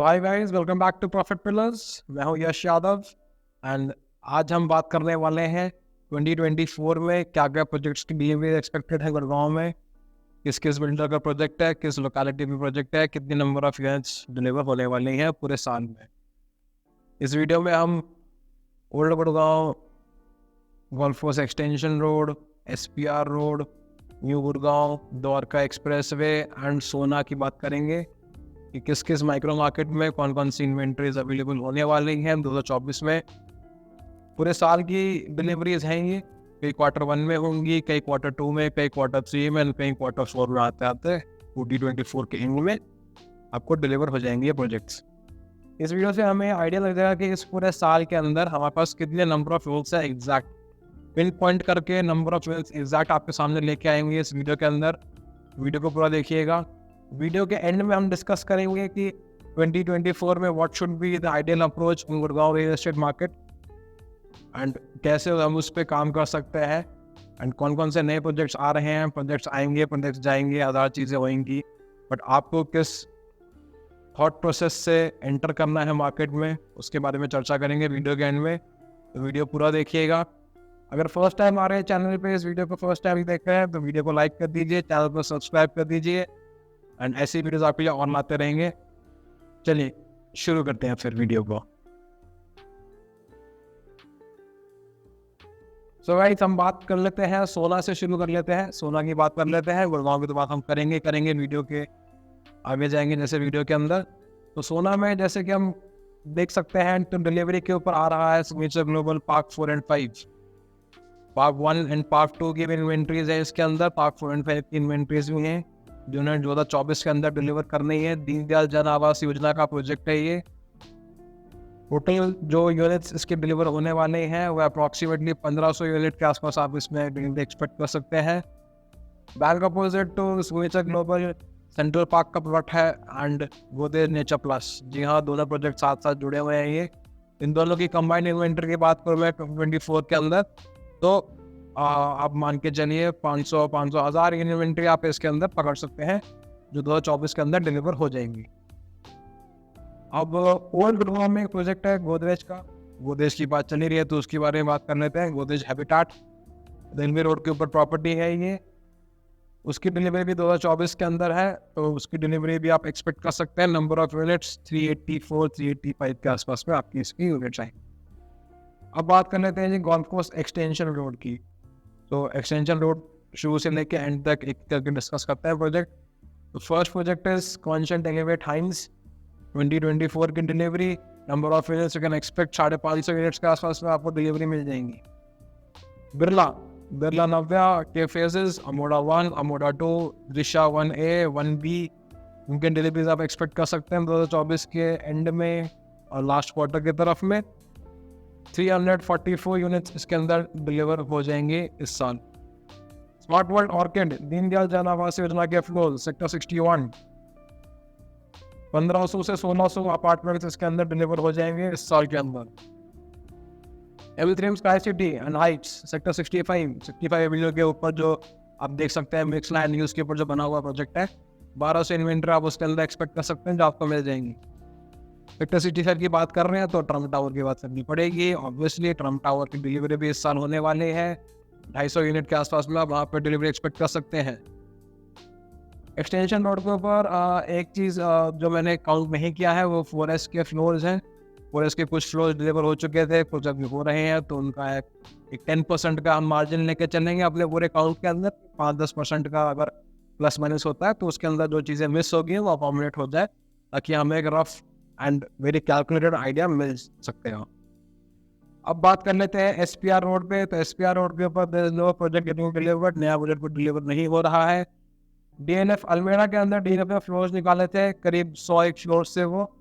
तो hi guys, welcome back to profit pillars. मैं हूं यश यादव एंड आज हम बात करने वाले हैं 2024 में क्या क्या प्रोजेक्ट्स की डिलीवरी एक्सपेक्टेड है गुड़गांव में, किस किस बिल्डर का प्रोजेक्ट है, किस लोकेलिटी में प्रोजेक्ट है, कितनी नंबर ऑफ यूनिट्स डिलीवर होने वाली हैं पूरे साल में। इस वीडियो में हम old Gurgaon, golf course extension road, SPR road, new Gurgaon, Dwarka expressway and सोना की बात करेंगे कि किस किस माइक्रो मार्केट में कौन कौन सी इन्वेंट्रीज अवेलेबल होने वाली हैं 2024 में। पूरे साल की डिलीवरीज हैं ये, कई Q1 में होंगी, कई Q2 में, कई Q3 में, कई Q4 में आते आते 2024 के एंड में आपको डिलीवर हो जाएंगे ये प्रोजेक्ट्स। इस वीडियो से हमें आइडिया लग जाएगा कि इस पूरे साल के अंदर हमारे पास कितने नंबर ऑफ व्हील्स है, एग्जैक्ट पिन पॉइंट करके नंबर ऑफ व्हील्स एग्जैक्ट आपके सामने लेके आएंगे इस वीडियो के अंदर। वीडियो को पूरा देखिएगा। वीडियो के एंड में हम डिस्कस करेंगे कि 2024 में what should be the ideal approach in Gurgaon real estate market and कैसे हम उस पर काम कर सकते हैं एंड कौन कौन से नए प्रोजेक्ट्स आ रहे हैं, प्रोजेक्ट्स आएंगे, प्रोजेक्ट्स जाएंगे, आधार चीज़ें होंगी, बट आपको किस थॉट प्रोसेस से एंटर करना है मार्केट में उसके बारे में चर्चा करेंगे वीडियो के एंड में। तो वीडियो पूरा देखिएगा। अगर फर्स्ट टाइम आ रहे हैं चैनल पे, इस वीडियो को फर्स्ट टाइम देख रहे हैं तो वीडियो को लाइक कर दीजिए, चैनल को सब्सक्राइब कर दीजिए एंड ऐसी वीडियोस आपके लिए और लाते रहेंगे। चलिए शुरू करते हैं फिर वीडियो को। सो गाइस, हम बात कर लेते हैं सोना से, शुरू कर लेते हैं, सोना की बात कर लेते हैं। गुड़गांव की तो बात हम करेंगे वीडियो के आगे जाएंगे जैसे वीडियो के अंदर। तो सोना में जैसे कि हम देख सकते हैं तो डिलीवरी के ऊपर आ रहा है signature global park 4 and 5, park 1 and park 2 की भी इन्वेंट्रीज है इसके अंदर, पार्क 4 एंड 5 की इन्वेंट्रीज भी हैं जो उन्हें 2024 के अंदर डिलीवर करनी है। दीनदयाल जन आवास योजना का प्रोजेक्ट है ये। टोटल जो यूनिट्स इसके डिलीवर होने वाले हैं वो अप्रॉक्सीमेटली 1500 यूनिट के आसपास आप इसमें एक्सपेक्ट कर सकते हैं। Bank opposite to signature global central park का प्लॉट है एंड गोदरेज नेचर प्लस। जी हाँ, दोनों प्रोजेक्ट साथ साथ जुड़े हुए हैं ये। इन दोनों की कंबाइंड इन्वेंट्री की बात करूँ मैं 2024 के अंदर तो आप मान के चलिए 500,000 इन्वेंट्री आप इसके अंदर पकड़ सकते हैं जो 2024 के अंदर डिलीवर हो जाएंगी। अब ओल्ड गुड़गांव में एक प्रोजेक्ट है गोदरेज का, गोदरेज की बात चली रही है तो उसके बारे में बात कर लेते हैं। गोदरेज हैबिटाट रेलवे रोड के ऊपर प्रॉपर्टी है ये, उसकी डिलीवरी भी 2024 के अंदर है तो उसकी डिलीवरी भी आप एक्सपेक्ट कर सकते हैं। नंबर ऑफ यूनिट्स 384-385 के आसपास में आपकी इसकी यूनिट्स आएंगी। अब बात कर लेते हैं जी गोल्फ कोर्स एक्सटेंशन रोड की। तो एक्सटेंशन रोड शुरू से लेके एंड तक एक करके डिस्कस करते हैं प्रोजेक्ट। तो first project is Conscient Elevate Heights, 2024 की delivery. Number of units you can expect 550 units के आसपास में आपको डिलीवरी मिल जाएंगी। बिरला नव्या के फेजेस, अमोड़ा 1, अमोड़ा 2, दिशा 1A 1B, उनके डिलीवरीज आप एक्सपेक्ट कर सकते हैं 2024 के एंड में और लास्ट क्वार्टर की तरफ में। 344 यूनिट्स इसके अंदर डिलीवर हो जाएंगे इस साल। Smart world orchid, Deendayal Jan Awas योजना के फ्लोर सेक्टर 61, 1500 से 1600 अपार्टमेंट्स इसके अंदर डिलीवर हो जाएंगे इस साल के अंदर। एविथ्रीम Sky City and Heights sector 65 avenue के ऊपर जो आप देख सकते हैं मिक्स लैंड यूज के ऊपर जो बना हुआ प्रोजेक्ट है, 1200 इन्वेंट्री आप उसके अंदर एक्सपेक्ट कर सकते हैं जो आपको मिल जाएंगी। सेक्टर 65 की बात कर रहे हैं तो ट्रम्प टावर की बात करनी पड़ेगी। ऑब्वियसली ट्रम्प टावर की डिलीवरी भी इस साल होने वाली है, 250 यूनिट के आसपास में आप वहाँ पर डिलीवरी एक्सपेक्ट कर सकते हैं। एक्सटेंशन रोड के ऊपर एक चीज़ जो मैंने काउंट नहीं किया है वो 4S के फ्लोर्स हैं। 4S के कुछ फ्लोर्स डिलीवर हो चुके थे, कुछ अभी हो रहे हैं, तो उनका एक 10% का हम मार्जिन लेके चलेंगे अपने पूरे काउंट के अंदर। 5-10% का अगर प्लस माइनस होता है तो उसके अंदर जो चीज़ें मिस होगी वो अकोमोडेट हो जाए ताकि हमें एक rough and very calculated idea मिल सकते हो। अब बात कर लेते हैं SPR रोड पे। तो SPR रोड के ऊपर नो प्रोजेक्ट गेटिंग डिलीवर्ड, नया प्रोजेक्ट को डिलीवर नहीं हो रहा है। DNF अल्मेड़ा के अंदर DNF ने फ्लोर्स निकाले थे करीब 101 फ्लोर से, वो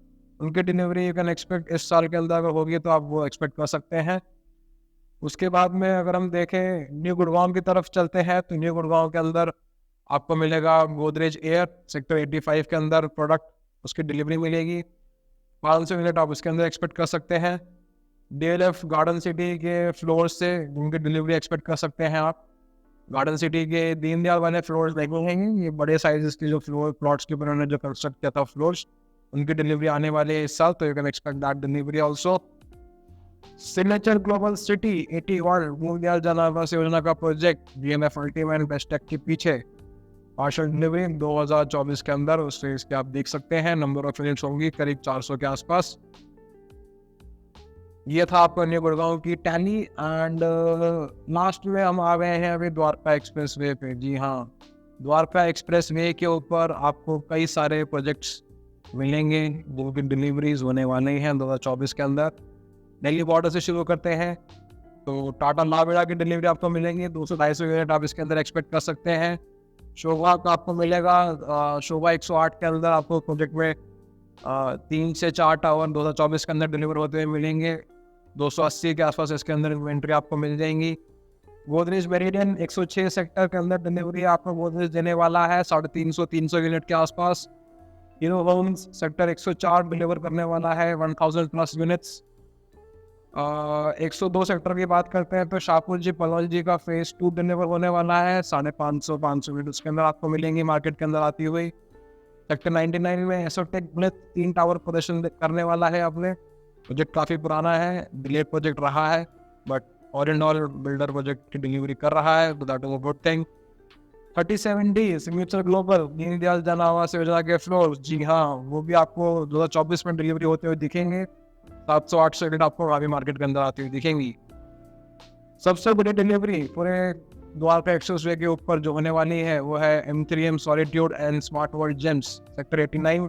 उनकी डिलीवरी यू कैन एक्सपेक्ट इस साल के अंदर अगर होगी तो आप वो एक्सपेक्ट कर सकते हैं। उसके बाद में अगर हम देखें न्यू गुड़गांव की तरफ चलते हैं तो न्यू गुड़गांव के अंदर आपको मिलेगा गोदरेज एयर सेक्टर 85 के अंदर प्रोडक्ट, उसकी डिलीवरी मिलेगी। 500 यूनिट आप उसके अंदर एक्सपेक्ट कर सकते हैं। DLF गार्डन सिटी के फ्लोर से उनकी डिलीवरी एक्सपेक्ट कर सकते हैं आप। गार्डन सिटी के दीनदयाल वाले फ्लोर्स देखे होंगे, ये बड़े साइजेस के जो फ्लोर प्लॉट्स के ऊपर उन्होंने जो कंस्ट्रक्ट किया था फ्लोर्स, उनकी डिलीवरी आने वाली है इस साल, तो you can expect that delivery also. Signature global city 81 Deendayal Jan Awas Yojana का project DMF ultimate best tech के पीछे पार्शियल डिलीवरी 2024 के अंदर, उस फेज के आप देख सकते हैं। नंबर ऑफ यूनिट्स होंगी करीब 400 के आसपास। ये था आपका न्यू गुड़गांव की टैली। एंड लास्ट में हम आ गए हैं अभी द्वारका एक्सप्रेस वे पे। जी हाँ, द्वारका एक्सप्रेस वे के ऊपर आपको कई सारे प्रोजेक्ट्स मिलेंगे जिनकी डिलीवरीज होने वाले हैं 2024 के अंदर। दिल्ली बॉर्डर से शुरू करते हैं तो टाटा लावेड़ा की डिलीवरी आपको मिलेंगी 200-250 यूनिट आप इसके अंदर एक्सपेक्ट कर सकते हैं। शोभा का आपको मिलेगा, शोभा 108 के अंदर आपको प्रोजेक्ट में 3 से 4 टावर 2024 के अंदर डिलीवर होते हुए मिलेंगे। 280 के आसपास इसके अंदर इन्वेंट्री आपको मिल जाएंगी। गोदरेज मेरिडियन 106 सेक्टर के अंदर डिलीवरी आपको गोदरेज देने वाला है 350 यूनिट के आसपास। हीरो होम्स सेक्टर 104 डिलीवर करने वाला है 1000+ यूनिट्स। 102 सेक्टर की बात करते हैं तो शाहपुर जी पलवल जी का फेज 2 डिलीवर होने वाला है 550 यूनिट उसके अंदर आपको मिलेंगी मार्केट के अंदर आती हुई। सेक्टर 99 में एसोटेक बुलेट 3 टावर प्रदर्शन करने वाला है। अपने प्रोजेक्ट काफ़ी पुराना है, डिलेड प्रोजेक्ट रहा है, but all and all builder project की डिलीवरी कर रहा है, तो that is a good thing. 37D signature global Deendayal Jan Awas योजना के फ्लोर, जी हाँ, वो भी आपको 2024 में डिलीवरी होते हुए दिखेंगे। 700-800 यूनिट आपको अभी मार्केट के अंदर आती हुई दिखेंगी। सबसे बड़ी डिलीवरी पूरे द्वारका एक्सप्रेस वे के ऊपर जो होने वाली है वो है M3M solitude and smart world James sector 89।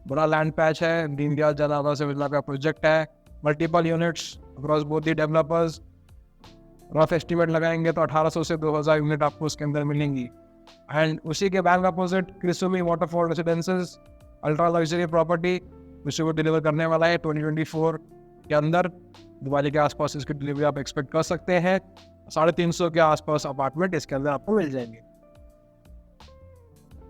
बड़ा लैंड पैच है, दीनदयाल जन आवास योजना का प्रोजेक्ट है। Multiple units across both the developers. Rough estimate लगाएंगे तो 1800 से 2000 यूनिट आपको उसके अंदर मिलेंगी। एंड उसी के bank opposite Krisumi Waterfall Residences ultra luxury property विश्व को डिलीवर करने वाला है 2024 के अंदर। दिवाली के आसपास इसकी डिलीवरी आप एक्सपेक्ट कर सकते हैं। 350 के आसपास अपार्टमेंट इसके अंदर आपको मिल जाएंगे।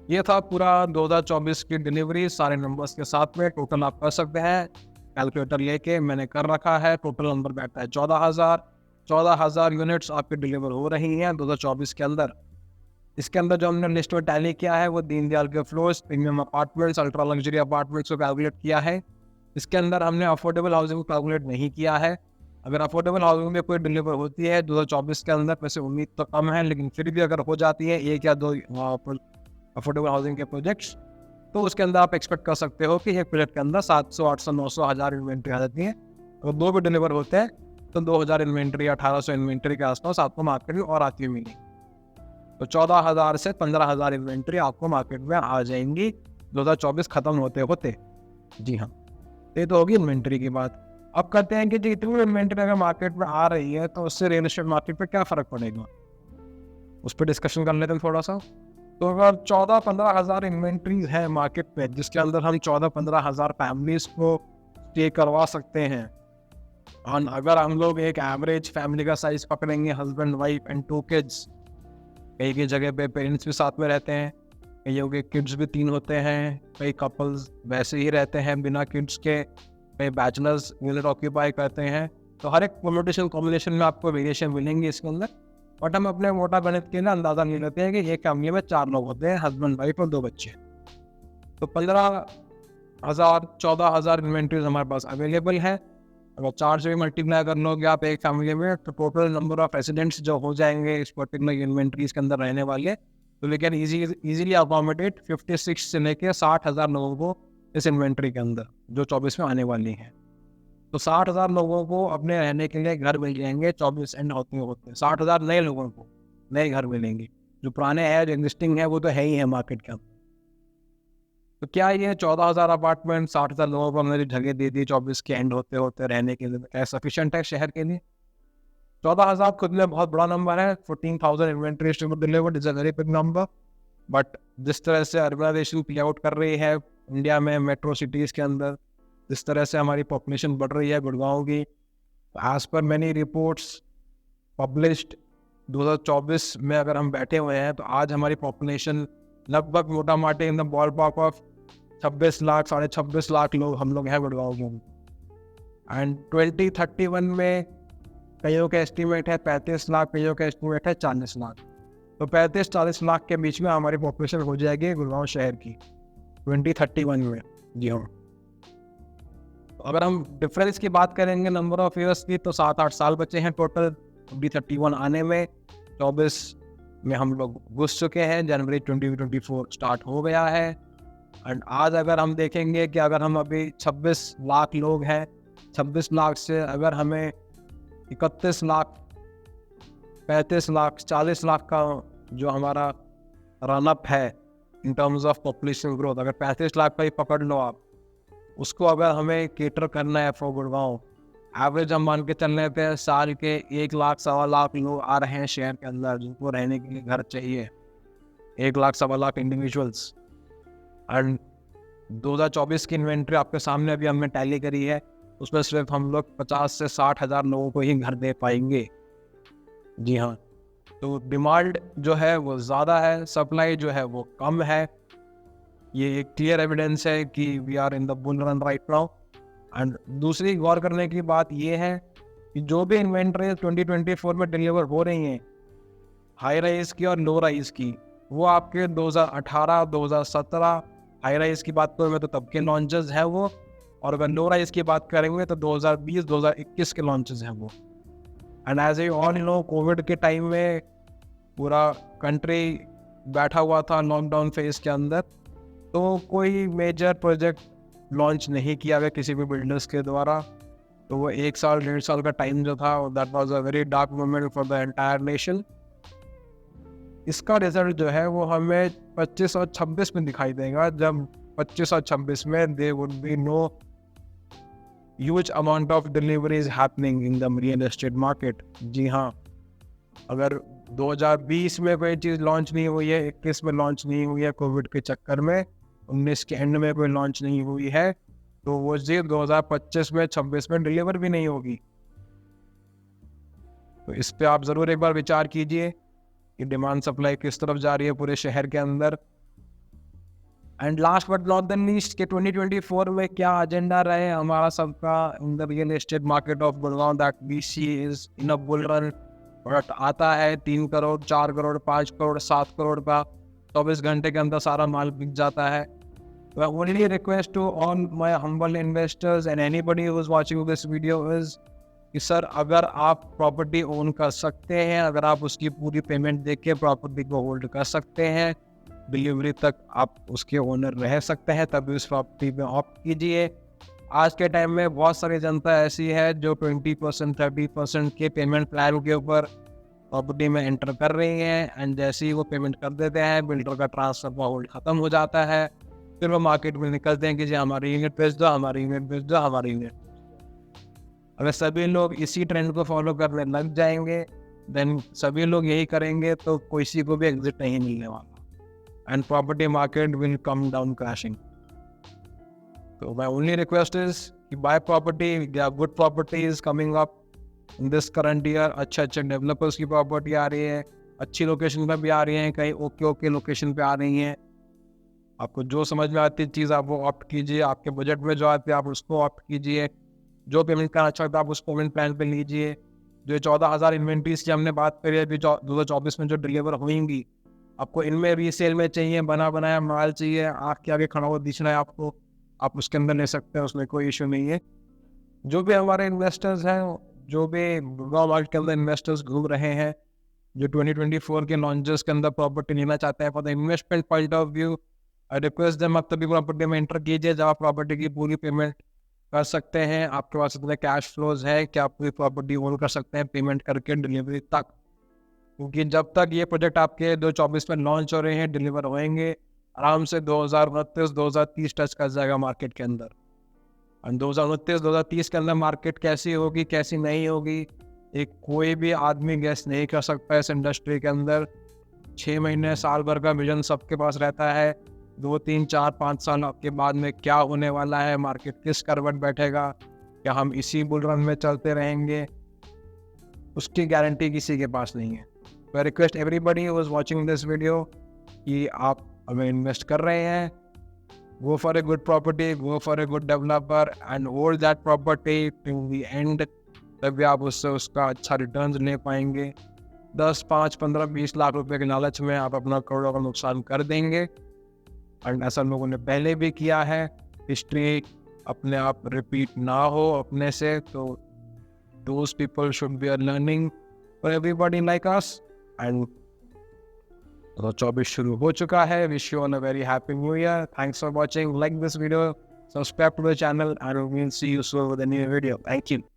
ये था पूरा 2024 की डिलीवरी सारे नंबर्स के साथ में। टोटल आप कर सकते हैं कैलकुलेटर लेके, मैंने कर रखा है। टोटल नंबर बैठता है 14,000 यूनिट्स आपके डिलीवर हो रही हैं 2024 के अंदर। इसके अंदर जो हमने लिस्ट में टैली किया है वो दीनदयाल के floors, premium apartments, ultra luxury apartments को कैलकुलेट किया है। इसके अंदर हमने अफोर्डेबल हाउसिंग को कैलकुलेट नहीं किया है। अगर अफोर्डेबल हाउसिंग में कोई डिलीवर होती है 2024 के अंदर, वैसे उम्मीद तो कम है, लेकिन फिर भी अगर हो जाती है 1 या 2 अफोर्डेबल हाउसिंग के प्रोजेक्ट्स, तो उसके अंदर आप एक्सपेक्ट कर सकते हो कि एक प्रोजेक्ट के अंदर 700, 800, 900, 1000 इन्वेंट्री आ जाती है। अगर 2 भी डिलीवर होते हैं तो 2000 इन्वेंट्री, 1800 इन्वेंट्री के आसपास आपको मार्केट में और आती हुई मिलेगी। तो 14,000 से 15,000 इन्वेंट्री आपको मार्केट में आ जाएंगी 2024 खत्म होते होते। जी हाँ, ये तो होगी इन्वेंट्री की बात। अब कहते हैं कि जी इतनी इन्वेंट्री अगर मार्केट में आ रही है तो उससे रियल एस्टेट मार्केट पे क्या फ़र्क पड़ेगा, उस पर डिस्कशन कर लेते हैं थोड़ा सा। तो अगर 14-15,000 इन्वेंट्रीज है मार्केट पे, जिसके अंदर हम 14-15,000 फैमिलीज को स्टे करवा सकते हैं, और अगर हम लोग एक एवरेज फैमिली का साइज पकड़ेंगे, हस्बैंड वाइफ एंड 2 किड्स, कई कई जगह पे पेरेंट्स भी साथ में रहते हैं, कईयों के किड्स भी 3 होते हैं, कई कपल्स वैसे ही रहते हैं बिना किड्स के, कई बैचलर्स यूनिट ऑक्यूपाई करते हैं। तो हर एक परम्यूटेशन कॉम्बिनेशन में आपको वेरिएशन मिलेंगे इसके अंदर। बट हम अपने मोटा गणित के लिए अंदाज़ा नहीं लेते हैं कि एक फैमिली में 4 लोग होते हैं, हस्बैंड वाइफ और 2 बच्चे। तो 15,000 14,000 इन्वेंट्रीज हमारे पास अवेलेबल है। अगर 4 से भी मल्टीप्लाई कर लोगे आप एक फैमिली में, तो टोटल नंबर ऑफ रेसिडेंट्स जो हो जाएंगे इस पर्टिकुलर इन्वेंट्रीज के अंदर रहने वाले, तो वी कैन इजीली अकोमोडेट 56 से लेके 60,000 लोगों को इस इन्वेंट्री के अंदर जो 24 में आने वाली हैं। तो 60,000 लोगों को अपने रहने के लिए घर मिल जाएंगे 24 एंड होते 60,000 नए लोगों को नए घर मिलेंगे। जो पुराने हैं, जो एग्जिस्टिंग है, वो तो है ही है मार्केट के अंदर। तो क्या ये 14,000 अपार्टमेंट 60,000 लोगों को हमने जगह दे दी 24 के एंड होते होते रहने के लिए, क्या सफिशिएंट है शहर के लिए? 14,000 खुद में बहुत बड़ा नंबर है। 14,000 inventories to be delivered is a very big number. But जिस तरह से अर्बनाइजेशन प्ले आउट कर रही है इंडिया में, मेट्रो सिटीज के अंदर, जिस तरह से हमारी पॉपुलेशन बढ़ रही है गुड़गांव की, as per many reports published 2024 में अगर हम बैठे हुए हैं तो आज हमारी पॉपुलेशन लगभग मोटा माटे in the ball park of 26 lakh, 26.5 lakh लोग हम लोग हैं गुड़गांव में। एंड 2031 में कईयों का एस्टिमेट है 35 लाख, कईयों का एस्टिमेट है 40 लाख। तो 35-40 लाख के बीच में हमारी पॉपुलेशन हो जाएगी गुड़गांव शहर की 2031 में। जी हाँ। अगर हम डिफरेंस की बात करेंगे नंबर ऑफ ईयर्स की, तो 7-8 साल बचे हैं टोटल 2031 आने में। 24 में हम लोग घुस चुके हैं, जनवरी 2024 स्टार्ट हो गया है। एंड आज अगर हम देखेंगे कि अगर हम अभी 26 लाख लोग हैं, 26 लाख से अगर हमें 31 लाख, 35 लाख, 40 लाख का जो हमारा रनअप है in terms of population growth, अगर 35 लाख का ही पकड़ लो आप, उसको अगर हमें केटर करना है फॉर गुड़गांव, एवरेज हम मान के चल रहे थे साल के 1 लाख 1.25 लाख लोग आ रहे हैं शहर के अंदर जिनको रहने के लिए घर चाहिए, 1 लाख 1.25 लाख इंडिविजुअल्स। एंड 2024 की इन्वेंट्री आपके सामने अभी हमने टैली करी है, उसमें सिर्फ हम लोग 50 से 60 हज़ार लोगों को ही घर दे पाएंगे। जी हाँ, तो डिमांड जो है वो ज़्यादा है, सप्लाई जो है वो कम है। ये एक क्लियर एविडेंस है कि we are in the bull run right now. And दूसरी गौर करने की बात ये है कि जो भी इन्वेंट्री 2024 में डिलीवर हो रही हैं, हाई राइज की और लो राइज की, वो आपके 2018, 2017 हाई राइज की बात करें तो तब के लॉन्चेस हैं वो, और अगर लो राइज की बात करेंगे तो 2020, 2021 के लॉन्चेस हैं वो। And as a all know, Covid के टाइम में पूरा कंट्री बैठा हुआ था लॉकडाउन फेज के अंदर, तो कोई मेजर प्रोजेक्ट लॉन्च नहीं किया गया किसी भी बिल्डर्स के द्वारा। तो वो 1 साल 1.5 साल का टाइम जो था, that was a very dark moment for the entire nation. इसका रिजल्ट जो है वो हमें 25 और 26 में दिखाई देगा, जब 25 और 26 में there would be no huge amount of deliveries happening in the real estate market. जी हाँ, अगर 2020 में कोई चीज़ लॉन्च नहीं हुई है, 21 में लॉन्च नहीं हुई है कोविड के चक्कर में, 19 के एंड में कोई लॉन्च नहीं हुई है, तो वो चीज़ 2025 में 26 में डिलीवर भी नहीं होगी। तो इस पे आप ज़रूर एक बार विचार कीजिए कि डिमांड सप्लाई किस तरफ जा रही है पूरे शहर के अंदर। And last but not the least के 2024 में क्या एजेंडा रहे हमारा सबका in the real estate market of Gurgaon, that we see is in a bull run. Product आता है 3 करोड़, 4 करोड़, 5 करोड़, 7 करोड़ का, 24 घंटे के अंदर सारा माल बिक जाता है। My only request to all my humble investors and anybody who is watching this video is कि सर, अगर आप प्रॉपर्टी ओन कर सकते हैं, अगर आप उसकी पूरी पेमेंट दे के प्रॉपर्टी को होल्ड कर सकते हैं, डिलीवरी तक आप उसके ओनर रह सकते हैं, तभी उस प्रॉपर्टी में ऑप्ट कीजिए। आज के टाइम में बहुत सारी जनता ऐसी है जो 20%, 30% के पेमेंट प्लान के ऊपर प्रॉपर्टी में एंटर कर रही है, एंड जैसे ही वो पेमेंट कर देते हैं, बिल्डर का ट्रांसफर होल्ड खत्म हो जाता है, फिर वो मार्केट में निकलते हैं कि जी हमारी यूनिट बेच दो, हमारी यूनिट बेच दो, हमारी यूनिट। अगर सभी लोग इसी ट्रेंड को फॉलो करने लग जाएंगे, देन सभी लोग यही करेंगे, तो किसी को भी एग्जिट नहीं मिलने वाला, and property market will come down crashing. तो माय ओनली रिक्वेस्ट इज कि buy property, good property is coming up in this current year. अच्छे डेवलपर्स की प्रॉपर्टी आ रही है, अच्छी लोकेशन पर भी आ रही है, कहीं ओके लोकेशन पे आ रही हैं। आपको जो समझ में आती है चीज़ आप वो ऑप्ट कीजिए, आपके बजट में जो आती है आप उसको ऑप्ट कीजिए, जो पेमेंट करना चाहते हैं आप उस पेमेंट प्लान पे लीजिए। जो 14,000 इन्वेंट्रीज की हमने बात करी है 2024 में जो डिलीवर होंगी, आपको इनमें रीसेल में चाहिए, बना बनाया माल चाहिए, आँख के आगे खड़ा हुआ दिख रहा है आपको, आप उसके अंदर ले सकते हैं, उसमें कोई इशू नहीं है। जो भी हमारे इन्वेस्टर्स हैं, जो भी गुड़गांव मार्केट के अंदर इन्वेस्टर्स घूम रहे हैं, जो 2024 के लॉन्चेस के अंदर प्रॉपर्टी लेना चाहते हैं for the investment point of view, I request them आप तभी प्रॉपर्टी में एंटर कीजिए जब आप प्रॉपर्टी की पूरी पेमेंट कर सकते हैं, आपके पास इतने कैश फ्लोज है कि आप पूरी प्रॉपर्टी ओन कर सकते हैं पेमेंट करके डिलीवरी तक। क्योंकि जब तक ये प्रोजेक्ट आपके 2024 में लॉन्च हो रहे हैं, डिलीवर होएंगे, आराम से 2029, 2030 टच कर जाएगा मार्केट के अंदर। और 2029, 2030 के अंदर मार्केट कैसी होगी, कैसी नहीं होगी, एक कोई भी आदमी गेस नहीं कर सकता इस इंडस्ट्री के अंदर। 6 महीने, साल भर का विजन सबके पास रहता है, 2, 3, 4, 5 साल के बाद में क्या होने वाला है, मार्केट किस करवट बैठेगा, क्या हम इसी बुल रन में चलते रहेंगे, उसकी गारंटी किसी के पास नहीं है। तो I request everybody who is watching this video कि आप अगर इन्वेस्ट कर रहे हैं, go for a good property, go for a good developer and hold that property till the end, तभी आप उससे उसका अच्छा रिटर्न ले पाएंगे। 10, 5, 15, 20 लाख रुपए के लालच में आप अपना करोड़ों का नुकसान कर देंगे, एंड ऐसा लोगों ने पहले भी किया है। हिस्ट्री अपने आप रिपीट ना हो अपने से, तो those people should be a learning for everybody like us. And 2024 शुरू हो चुका है. Wish you all a very happy new year. Thanks for watching. Like this video, subscribe to the channel, and we'll see you soon with a new video. Thank you.